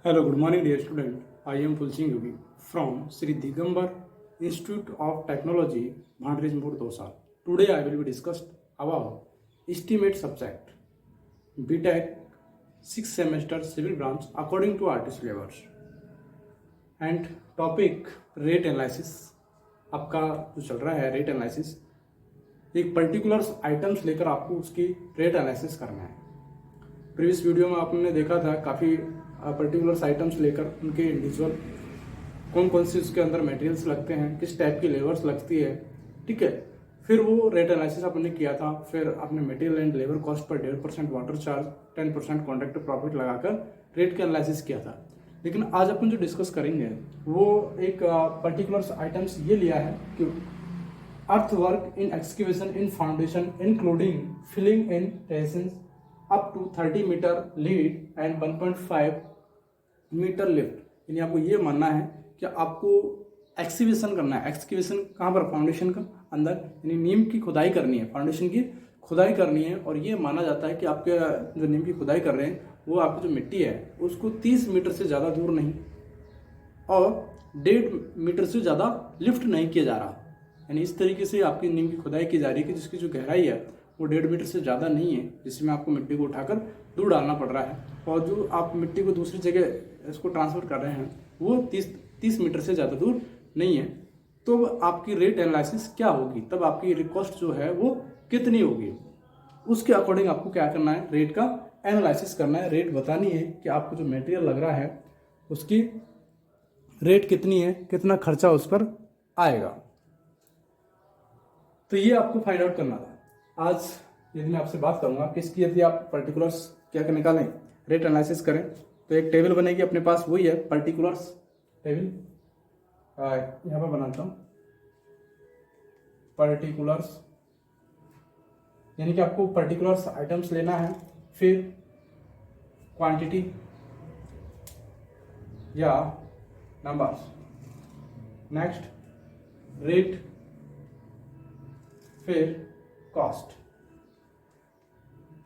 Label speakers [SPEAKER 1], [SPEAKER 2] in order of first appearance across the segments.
[SPEAKER 1] Hello, good morning, dear student. I am Pulsing Yogi from Sri Digambar Institute of Technology, Bhandrejpur, Dosa. Today, I will be discussed about estimate subject BTech 6 semester civil branch according to RT syllabus and topic rate analysis. आपका जो चल रहा है rate analysis, एक particular items लेकर आपको उसकी rate analysis करना है। प्रीवियस वीडियो में आपने देखा था काफ़ी पर्टिकुलर आइटम्स लेकर उनके इंडिविजुअल कौन कौन से उसके अंदर मटेरियल्स लगते हैं, किस टाइप की लेबर्स लगती है, ठीक है। फिर वो रेट एनालिसिस आपने किया था। फिर आपने material and labour cost per 1.5% water charge, 10% contractor profit लगाकर रेट का एनालिसिस किया था। लेकिन आज अपन जो डिस्कस करेंगे वो एक पर्टिकुलर आइटम्स ये लिया है कि earth work in excavation in foundation including filling in terraces up to 30 metre lead and 1.5 metre lift. यानी आपको ये मानना है कि आपको एक्सकेवेशन करना है। एक्सकेवेशन कहाँ पर? फाउंडेशन का अंदर, यानी नीम की खुदाई करनी है, फाउंडेशन की खुदाई करनी है। और ये माना जाता है कि आपके जो नीम की खुदाई कर रहे हैं वो आपकी जो मिट्टी है उसको 30 मीटर से ज़्यादा दूर नहीं और 1.5 मीटर से ज़्यादा लिफ्ट नहीं किया जा रहा। यानी इस तरीके से आपकी नीम की खुदाई की जा रही है कि जिसकी जो गहराई है वो 1.5 मीटर से ज़्यादा नहीं है, जिसमें आपको मिट्टी को उठाकर दूर डालना पड़ रहा है। और जो आप मिट्टी को दूसरी जगह इसको ट्रांसफर कर रहे हैं वो 30 मीटर से ज़्यादा दूर नहीं है। तो आपकी रेट एनालिसिस क्या होगी, तब आपकी कॉस्ट जो है वो कितनी होगी, उसके अकॉर्डिंग आपको क्या करना है, रेट का एनालिसिस करना है। रेट बतानी है कि आपको जो मटेरियल लग रहा है उसकी रेट कितनी है, कितना खर्चा उस पर आएगा। तो ये आपको फाइंड आउट करना था। आज यदि मैं आपसे बात करूंगा कि इसकी यदि आप पर्टिकुलर्स क्या क्या निकालें, रेट एनालिसिस करें, तो एक टेबल बनेगी अपने पास, वही है पर्टिकुलर्स टेबल। यहाँ पर बनाता हूँ पर्टिकुलर्स, यानी कि आपको पर्टिकुलर्स आइटम्स लेना है, फिर क्वांटिटी या नंबर्स, नेक्स्ट रेट, फिर कॉस्ट,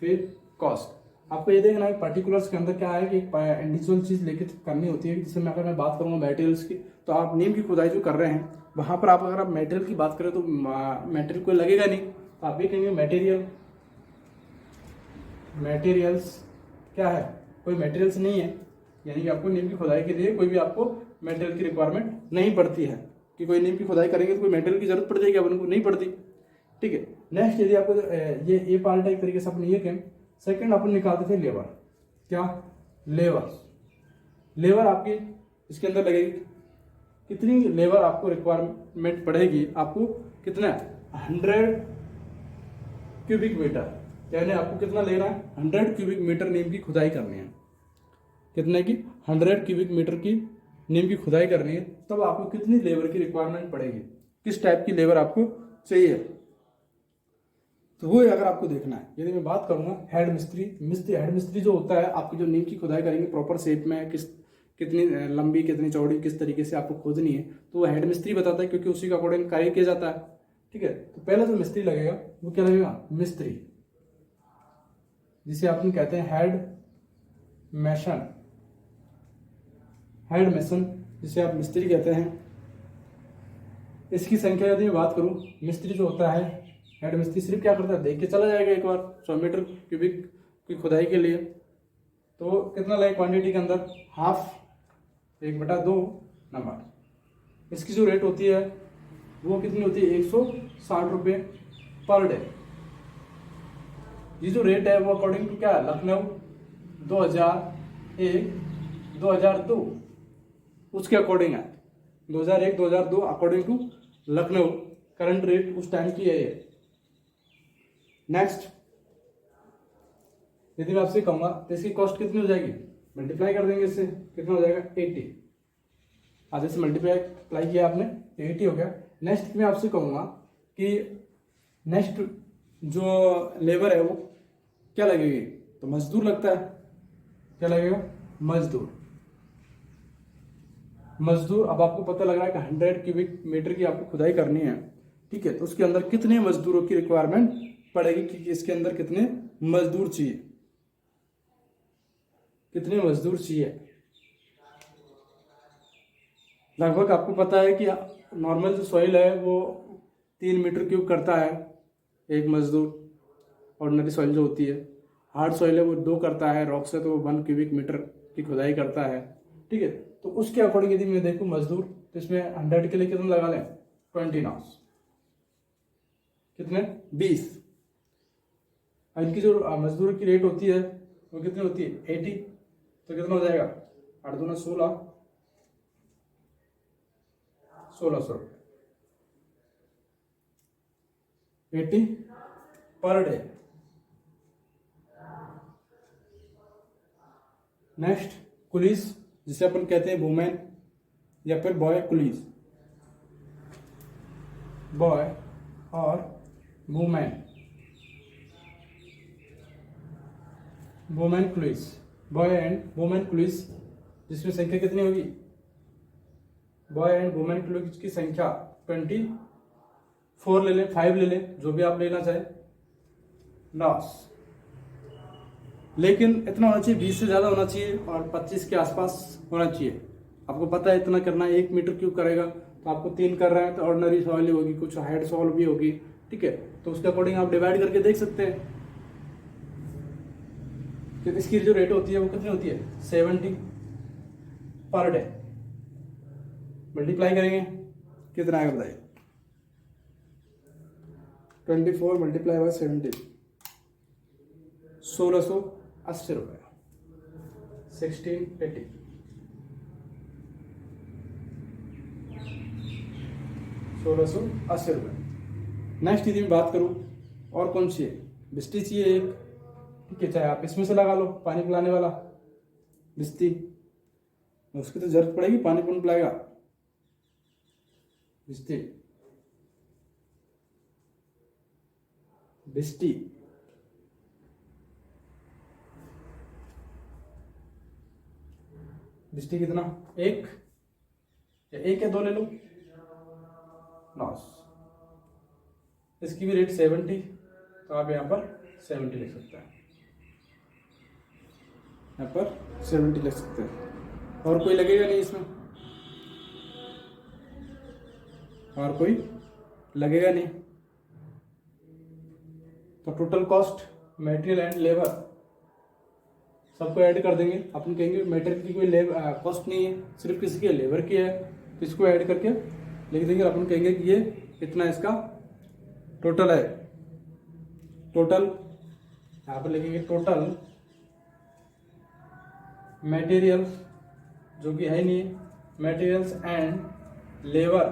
[SPEAKER 1] फिर कॉस्ट। आपको ये देखना है पर्टिकुलर्स के अंदर क्या है कि एक इंडिविजुअल चीज लेके करनी होती है। जैसे मैं अगर मैं बात करूंगा मटेरियल्स की, तो आप नीम की खुदाई जो कर रहे हैं वहां पर आप अगर आप मटेरियल की बात करें तो मटेरियल कोई लगेगा नहीं, तो आप ये कहेंगे मटेरियल्स क्या है, कोई मटेरियल्स नहीं है। यानी कि आपको नीम की खुदाई के लिए कोई भी आपको मटेरियल की रिक्वायरमेंट नहीं पड़ती है कि कोई नीम की खुदाई करेंगे तो कोई मटेरियल की जरूरत पड़ जाएगी, अपन को नहीं पड़ती, ठीक है। नेक्स्ट यदि आपको ये पार्ट है, एक तरीके से अपन ये कहें। सेकंड अपन निकालते थे लेबर, क्या लेबर आपकी इसके अंदर लगेगी, कितनी लेबर आपको रिक्वायरमेंट पड़ेगी, आपको कितना 100 क्यूबिक मीटर, यानी आपको कितना लेना है 100 क्यूबिक मीटर नीम की खुदाई करनी है। कितने की? 100 क्यूबिक मीटर की नीम की खुदाई करनी है। तब आपको कितनी लेबर की रिक्वायरमेंट पड़ेगी, किस टाइप की लेबर आपको चाहिए, तो वो अगर आपको देखना है। यदि मैं बात करूंगा हेड मिस्त्री जो होता है, आपकी जो नीम की खुदाई करेंगे प्रॉपर शेप में, कितनी लंबी कितनी चौड़ी किस तरीके से आपको खोदनी है, तो वो हेड मिस्त्री बताता है, क्योंकि उसी का अकॉर्डिंग कार्य किया जाता है, ठीक है। तो पहला जो मिस्त्री लगेगा वो क्या लगेगा? मिस्त्री, जिसे आप कहते हैं हेड मेसन, जिसे आप मिस्त्री कहते हैं। इसकी संख्या यदि मैं बात करूं, मिस्त्री जो होता है हेड मिस्त्री सिर्फ क्या करता है, देख के चला जाएगा एक बार 100 मीटर क्यूबिक की खुदाई के लिए। तो कितना लगे क्वांटिटी के अंदर? Half, 1/2 number. इसकी जो रेट होती है वो कितनी होती है? 160 रुपये पर डे। ये जो रेट है वो अकॉर्डिंग टू क्या है, लखनऊ 2001 2002 उसके अकॉर्डिंग है। 2001 2002 according to Lucknow current rate उस टाइम की है ये। नेक्स्ट यदि मैं आपसे कहूंगा तो इसकी कॉस्ट कितनी हो जाएगी, मल्टीप्लाई कर देंगे इससे, कितना हो जाएगा 80। आधे से मल्टीप्लाई किया आपने, 80 हो गया। नेक्स्ट मैं आपसे कहूंगा कि नेक्स्ट जो लेबर है वो क्या लगेगी, तो मजदूर लगता है, क्या लगेगा? मजदूर। अब आपको पता लग रहा है कि 100 क्यूबिक मीटर की आपको खुदाई करनी है, ठीक है। तो उसके अंदर कितने मजदूरों की रिक्वायरमेंट पड़ेगी, कि इसके अंदर कितने मजदूर चाहिए, लगभग आपको पता है कि नॉर्मल जो सॉइल है वो 3 मीटर क्यूब करता है एक मजदूर। ऑर्डिनरी सॉइल जो होती है, हार्ड सॉइल है वो 2 करता है, रॉक से तो वो 1 क्यूबिक मीटर की खुदाई करता है। ठीक है, तो उसके अकॉर्डिंग यदि मैं देखूँ मजदूर, तो इसमें 100 के लिए कितना लगा लें, 20 नॉट्स, कितने 20। इनकी जो मजदूर की रेट होती है वो कितनी होती है 80, तो कितना हो जाएगा 8 दूना 16, 1600 80 पर डे। नेक्स्ट कुलीस, जिसे अपन कहते हैं वुमेन या फिर बॉय कुलीस, बॉय और women, women Kulis, boy and women Kulis, जिसमें संख्या कितनी होगी, बॉय एंड वुमेन कुलीस की संख्या 24 ले लें, 5 ले लें, जो भी आप लेना चाहे नॉस। लेकिन इतना होना चाहिए, 20 से ज़्यादा होना चाहिए और 25 के आसपास होना चाहिए। आपको पता है इतना करना है, 1 मीटर क्यूब करेगा तो आपको 3 कर रहा है तो ऑर्डिनरी सॉइल होगी, कुछ हाइड सॉइल भी होगी। ठीक है, तो उसके अकॉर्डिंग आप डिवाइड करके देख सकते हैं कि इसकी जो रेट होती है वो कितनी होती है 70 पर डे। मल्टीप्लाई करेंगे कितना आएगा बताइए, 24 मल्टीप्लाई बाय 70, 1680 रुपये, 1680। ₹1680। नेक्स्ट यदि मैं बात करूं और कौन सी है, बिस्ती चाहिए एक, ठीक है, चाहे आप इसमें से लगा लो, पानी पिलाने वाला बिस्ती, उसकी तो जरूरत पड़ेगी, पानी कौन पिलाएगा, बिस्ती, बिस्ती। बिस्ती कितना, एक या 2 ले लो नॉस। इसकी भी रेट 70, तो आप यहाँ पर 70 लिख सकते हैं, यहाँ पर 70 लिख सकते हैं। और कोई लगेगा नहीं इसमें, और कोई लगेगा नहीं। तो total cost material and labour सबको ऐड कर देंगे। अपन कहेंगे मटेरियल की कोई कॉस्ट नहीं है, सिर्फ किसी के लेबर की है, तो इसको ऐड करके लिख देंगे। अपन कहेंगे कि ये इतना इसका टोटल है। टोटल यहाँ पर लिखेंगे टोटल मटेरियल्स, जो कि है नहीं, materials and labour,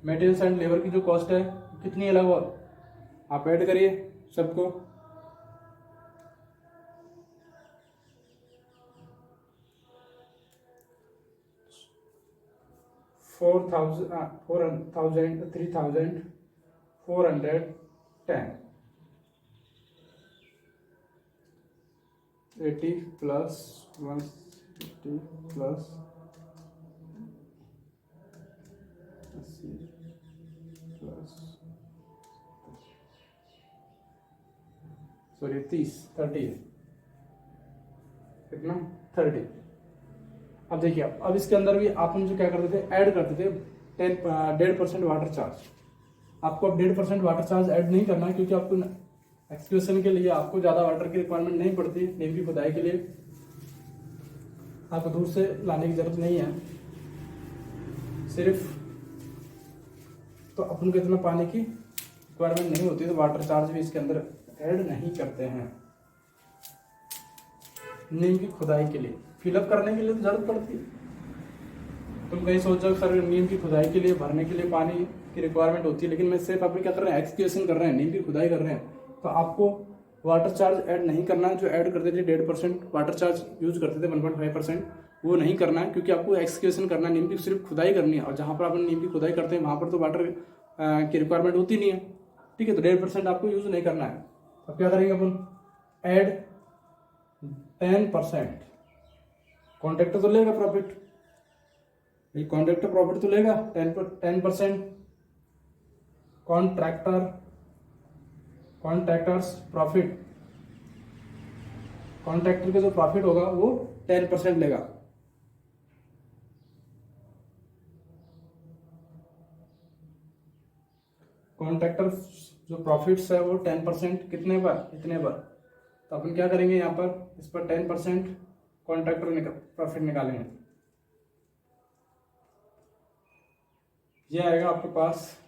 [SPEAKER 1] materials and labour की जो कॉस्ट है कितनी है लगभग, आप ऐड करिए सबको। 3,410 80 प्लस 150 प्लस 80 प्लस 30 है, कितना 30। अब देखिए, अब इसके अंदर भी अपन जो क्या करते थे, ऐड करते थे 1.5% वाटर चार्ज। आपको अब 1.5% वाटर चार्ज ऐड नहीं करना है, क्योंकि आपको एक्सक्यूशन के लिए आपको ज़्यादा वाटर की रिक्वायरमेंट नहीं पड़ती। नीम की खुदाई के लिए आपको दूर से लाने की जरूरत नहीं है, सिर्फ तो अपन को इतना पानी की रिक्वायरमेंट नहीं होती, तो वाटर चार्ज भी इसके अंदर ऐड नहीं करते हैं। नीम की खुदाई के लिए, फिलअप करने के लिए तो जरूरत पड़ती है। तुम कहीं सोच जाओ सर नीम की खुदाई के लिए, भरने के लिए पानी की रिक्वायरमेंट होती है, लेकिन मैं सिर्फ अपन क्या कर रहे हैं, एक्सक्यूशन कर रहे हैं, नीम की खुदाई कर रहे हैं, तो आपको वाटर चार्ज ऐड नहीं करना है। जो ऐड करते थे 1.5% वाटर चार्ज यूज करते थे, 1.5%, वो नहीं करना है, क्योंकि आपको एक्सक्यूशन करना है, नीम की सिर्फ खुदाई करनी है। और जहाँ पर अपन नीम की खुदाई करते हैं वहाँ पर तो वाटर की रिक्वायरमेंट होती नहीं है, ठीक है, तो 1.5% आपको यूज नहीं करना है। अब क्या करेंगे अपन, ऐड 10%। कॉन्ट्रैक्टर तो लेगा प्रॉफिट, कॉन्ट्रैक्टर प्रॉफिट तो लेगा 10%। कॉन्ट्रैक्टर्स प्रॉफिट, कॉन्ट्रैक्टर का जो प्रॉफिट होगा वो 10% लेगा। कॉन्ट्रैक्टर जो प्रॉफिट्स है वो 10% कितने पर, इतने पर। तो अपन क्या करेंगे यहाँ पर, इस पर 10% कॉन्ट्रैक्टर प्रॉफिट निकालेंगे। ये आएगा आपके पास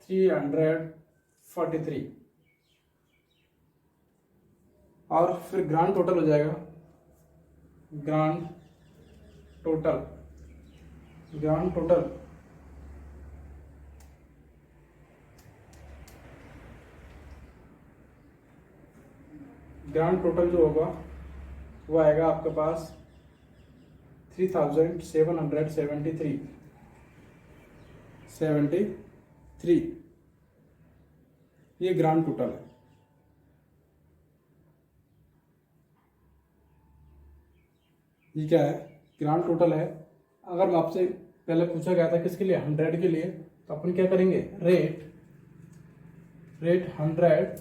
[SPEAKER 1] 343 और फिर ग्रांड टोटल हो जाएगा, ग्रांड टोटल जो होगा वो आएगा आपके पास 3773 ये ग्रांड टोटल है। ये क्या है, ग्रांड टोटल है। अगर आपसे पहले पूछा गया था किसके लिए, 100 के लिए, तो अपन क्या करेंगे, रेट 100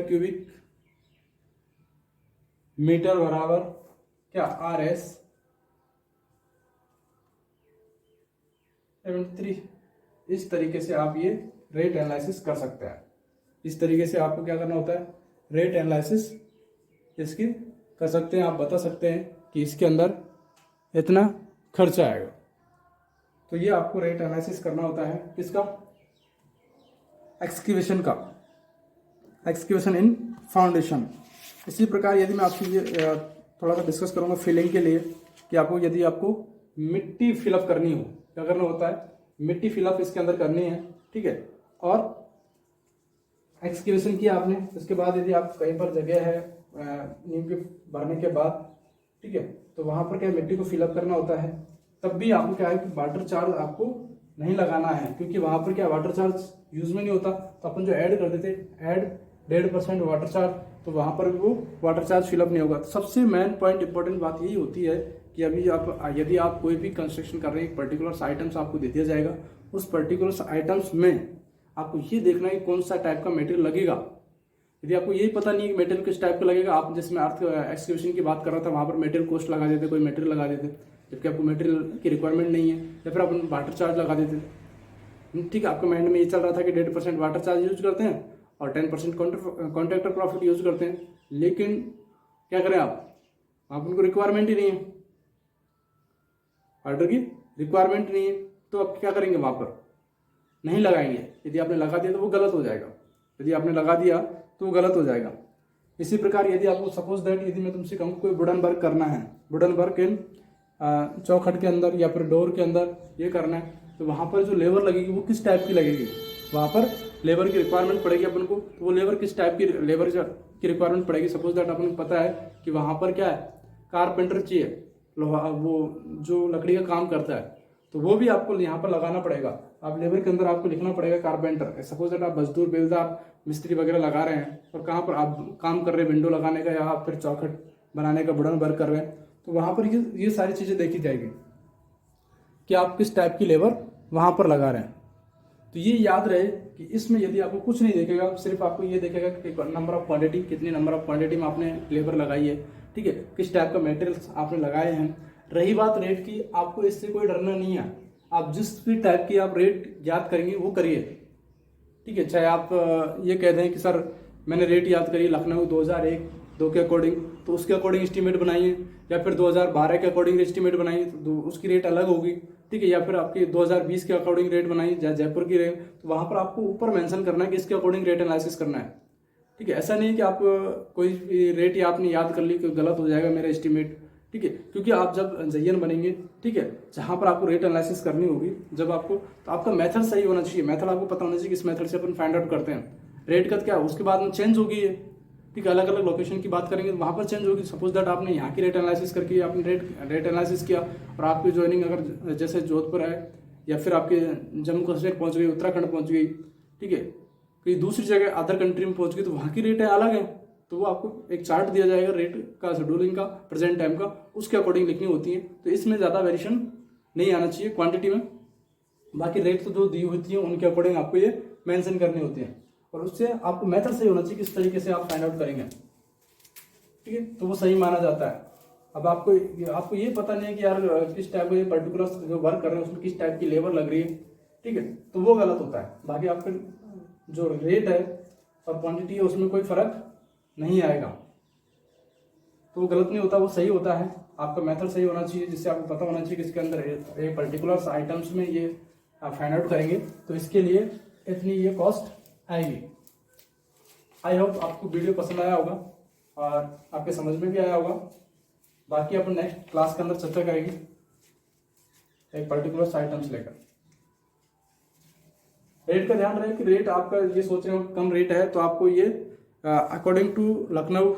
[SPEAKER 1] क्यूबिक मीटर बराबर क्या, RS 73। इस तरीके से आप ये रेट एनालिसिस कर सकते हैं। इस तरीके से आपको क्या करना होता है, रेट एनालिसिस इसकी कर सकते हैं। आप बता सकते हैं कि इसके अंदर इतना खर्चा आएगा। तो ये आपको रेट एनालिसिस करना होता है किसका, एक्सक्यूशन इन फाउंडेशन। इसी प्रकार यदि मैं आपसे ये थोड़ा सा डिस्कस करूंगा फिलिंग के लिए कि यदि आपको मिट्टी फिलअप करनी हो, क्या करना होता है, मिट्टी फिलअप इसके अंदर करनी है, ठीक है। और एक्सक्यूशन किया आपने, उसके बाद यदि आप कहीं पर जगह है नींव के भरने के बाद, ठीक है, तो वहां पर क्या मिट्टी को फिलअप करना होता है, तब भी आपको क्या है कि वाटर चार्ज आपको नहीं लगाना है, क्योंकि वहां पर क्या वाटर चार्ज यूज में नहीं होता। तो अपन जो ऐड कर देते, ऐड 1.5% वाटर चार्ज, तो वहां पर वो वाटर चार्ज फिलअप नहीं होगा। तो सबसे मेन पॉइंट, इंपॉर्टेंट बात यही होती है कि यदि आप कोई भी कंस्ट्रक्शन कर रहे हैं, पर्टिकुलर आइटम्स आपको दे दिया जाएगा, उस पर्टिकुलर आइटम्स में आपको ये देखना है कि कौन सा टाइप का मटेरियल लगेगा। यदि आपको यही पता नहीं है कि मटेरियल किस टाइप का लगेगा, आप जिसमें अर्थ एक्सक्यूशन की बात कर रहा था वहां पर मटेरियल कॉस्ट लगा देते, कोई मटेरियल लगा देते, जबकि आपको मटेरियल की रिक्वायरमेंट नहीं है, या फिर आप वाटर चार्ज लगा देते। ठीक है, आपके माइंड में ये चल रहा था कि 1.5% वाटर चार्ज यूज करते हैं और 10% कॉन्ट्रैक्टर प्रॉफिट यूज करते हैं, लेकिन क्या करें आप उनको रिक्वायरमेंट ही नहीं है, ऑर्डर की रिक्वायरमेंट नहीं है, तो आप क्या करेंगे, वहां पर नहीं लगाएंगे। यदि आपने लगा दिया तो वो गलत हो जाएगा, यदि आपने लगा दिया तो वो गलत हो जाएगा। इसी प्रकार यदि आपको सपोज दैट यदि मैं तुमसे कहूँ कोई वुडन वर्क करना है, वुडन वर्क इन चौखट के अंदर या फिर डोर के अंदर ये करना है, तो वहां पर जो लेबर लगेगी वो किस टाइप की लगेगी, वहां पर लेबर की रिक्वायरमेंट पड़ेगी अपन को, तो वो लेबर किस टाइप की लेबर की रिक्वायरमेंट पड़ेगी। सपोज दैट अपन को पता है कि वहां पर क्या है, कारपेंटर चाहिए, वो जो लकड़ी का काम करता है, तो वो भी आपको यहाँ पर लगाना पड़ेगा। आप लेबर के अंदर आपको लिखना पड़ेगा कारपेंटर। सपोज दैट आप मजदूर, बेलदार, मिस्त्री वगैरह लगा रहे हैं और कहाँ पर आप काम कर रहे हैं, विंडो लगाने का या फिर चौखट बनाने का वुडन वर्क कर रहे हैं, तो वहां पर ये सारी चीजें देखी जाएगी कि आप किस टाइप की लेबर वहां पर लगा रहे हैं। तो ये याद रहे कि इसमें यदि आपको कुछ नहीं देखेगा, सिर्फ आपको ये देखेगा कि नंबर ऑफ क्वांटिटी, कितनी नंबर ऑफ क्वांटिटी में आपने लेबर लगाई है, ठीक है, किस टाइप का मटेरियल्स आपने लगाए हैं। रही बात रेट की, आपको इससे कोई डरना नहीं है। आप जिस भी टाइप की आप रेट याद करेंगे वो करिए, ठीक है। चाहे आप ये कह दें कि सर मैंने रेट याद करी लखनऊ 2001-2 के अकॉर्डिंग, तो उसके अकॉर्डिंग एस्टीमेट बनाइए, या फिर 2012 के अकॉर्डिंग एस्टीमेट बनाइए तो उसकी रेट अलग होगी, ठीक है। या फिर आपकी 2020 के अकॉर्डिंग रेट बनाइए, जयपुर की रेट, तो वहां पर आपको ऊपर मेंशन करना है कि इसके अकॉर्डिंग रेट एनालिसिस करना है, ठीक है। ऐसा नहीं है कि आप कोई रेट आपने याद कर ली कि गलत हो जाएगा मेरा एस्टीमेट, ठीक है, क्योंकि आप जब जयन बनेंगे, ठीक है, जहां पर आपको रेट एनालिसिस करनी होगी जब आपको, तो आपका मेथड सही होना चाहिए। मेथड आपको पता होना चाहिए कि इस मेथड से अपन फाइंड आउट करते हैं रेट का क्या, उसके बाद में चेंज होगी है, ठीक है। अलग अलग लोकेशन की बात करेंगे तो वहां पर चेंज होगी। सपोज दैट आपने यहाँ की रेट एनालिसिस करके आपने रेट एनालिसिस किया और आपकी ज्वाइनिंग अगर जैसे जोधपुर है या फिर आपके जम्मू कश्मीर पहुंच गई, उत्तराखंड पहुंच गई, ठीक है, कोई दूसरी जगह अदर कंट्री में पहुंच गई, तो वहां की रेट अलग है, तो वो आपको एक चार्ट दिया जाएगा रेट का, शेड्यूलिंग का, प्रेजेंट टाइम का, उसके अकॉर्डिंग लिखनी होती है। तो इसमें ज़्यादा वेरिएशन नहीं आना चाहिए क्वांटिटी में। बाकी रेट तो जो दी होती है उनके अकॉर्डिंग आपको ये मेंशन करनी होती है, और उससे आपको मेथड सही होना चाहिए किस तरीके से आप फाइंड आउट करेंगे, ठीक है, तो वो सही माना जाता है। अब आपको ये पता नहीं है कि यार किस टाइप का ये पर्टिकुलर जो वर्क कर रहे हैं उसमें किस टाइप की लेबर लग रही है, ठीक है, तो वो गलत होता है। बाकी आपका जो रेट है और क्वांटिटी है उसमें कोई फर्क नहीं आएगा, तो वो गलत नहीं होता, वो सही होता है। आपका मेथड सही होना चाहिए, जिससे आपको पता होना चाहिए कि इसके अंदर ये पर्टिकुलर आइटम्स में ये आप फाइंड आउट करेंगे तो इसके लिए इतनी ये कॉस्ट आएगी। आई होप आपको वीडियो पसंद आया होगा और आपके समझ में भी आया होगा। बाकी अपन नेक्स्ट क्लास के अंदर चर्चा करेंगे एक पर्टिकुलर आइटम्स लेकर। रेट का ध्यान रहे कि रेट आपका ये सोच रहे हो कम रेट है तो आपको ये according to Lucknow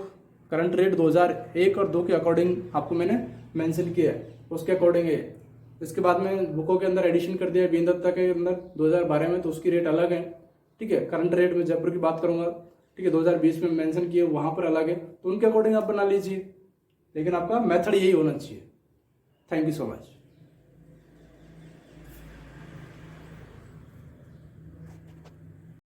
[SPEAKER 1] current rate 2001 और 2 के अकॉर्डिंग आपको मैंने मेंशन किया है, उसके अकॉर्डिंग है। इसके बाद में बुकों के अंदर एडिशन कर दिया है बीनदत्ता के अंदर 2012 में, तो उसकी रेट अलग है, ठीक है। करंट रेट में जयपुर की बात करूंगा, ठीक है, 2020 में मेंशन किए वहां पर अलग है, तो उनके अकॉर्डिंग आप बना लीजिए, लेकिन आपका मेथड यही होना चाहिए। Thank you so much.